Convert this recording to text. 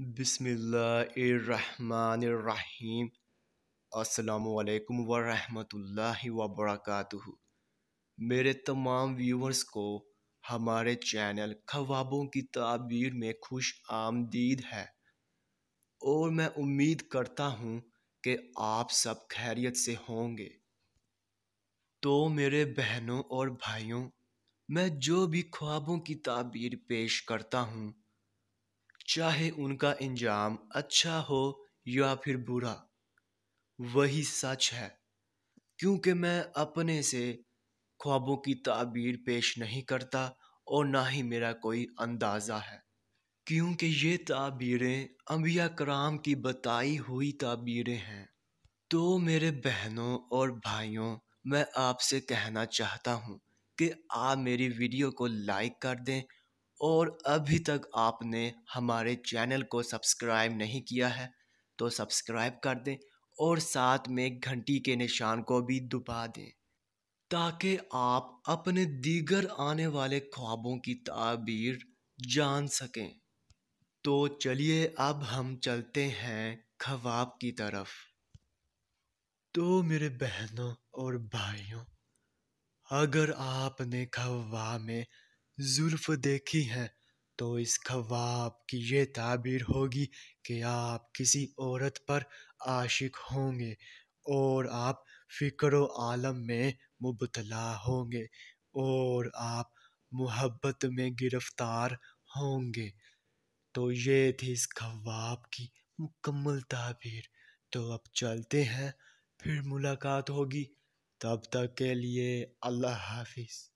बिस्मिल्लाहिर्रहमानिर्रहीम। अस्सलामुअलैकुम वरहमतुल्लाहि वबरकातुहू। मेरे तमाम व्यूवर्स को हमारे चैनल ख्वाबों की ताबीर में खुश आमदीद है और मैं उम्मीद करता हूँ कि आप सब खैरियत से होंगे। तो मेरे बहनों और भाइयों, मैं जो भी ख्वाबों की ताबीर पेश करता हूँ, चाहे उनका इंजाम अच्छा हो या फिर बुरा, वही सच है। क्योंकि मैं अपने से ख्वाबों की ताबीर पेश नहीं करता और ना ही मेरा कोई अंदाज़ा है, क्योंकि ये ताबीरें अंबिया कराम की बताई हुई ताबीरें हैं। तो मेरे बहनों और भाइयों, मैं आपसे कहना चाहता हूँ कि आप मेरी वीडियो को लाइक कर दें और अभी तक आपने हमारे चैनल को सब्सक्राइब नहीं किया है तो सब्सक्राइब कर दें और साथ में घंटी के निशान को भी दबा दें, ताकि आप अपने दीगर आने वाले ख्वाबों की ताबीर जान सकें। तो चलिए अब हम चलते हैं ख्वाब की तरफ। तो मेरे बहनों और भाइयों, अगर आपने ख्वाब में जुल्फ देखी है तो इस ख्वाब की ये ताबीर होगी कि आप किसी औरत पर आशिक होंगे और आप फ़िक्र आलम में मुबतला होंगे और आप मोहब्बत में गिरफ्तार होंगे। तो ये थी इस ख्वाब की मुकम्मल ताबीर। तो अब चलते हैं, फिर मुलाकात होगी। तब तक के लिए अल्लाह हाफिज़।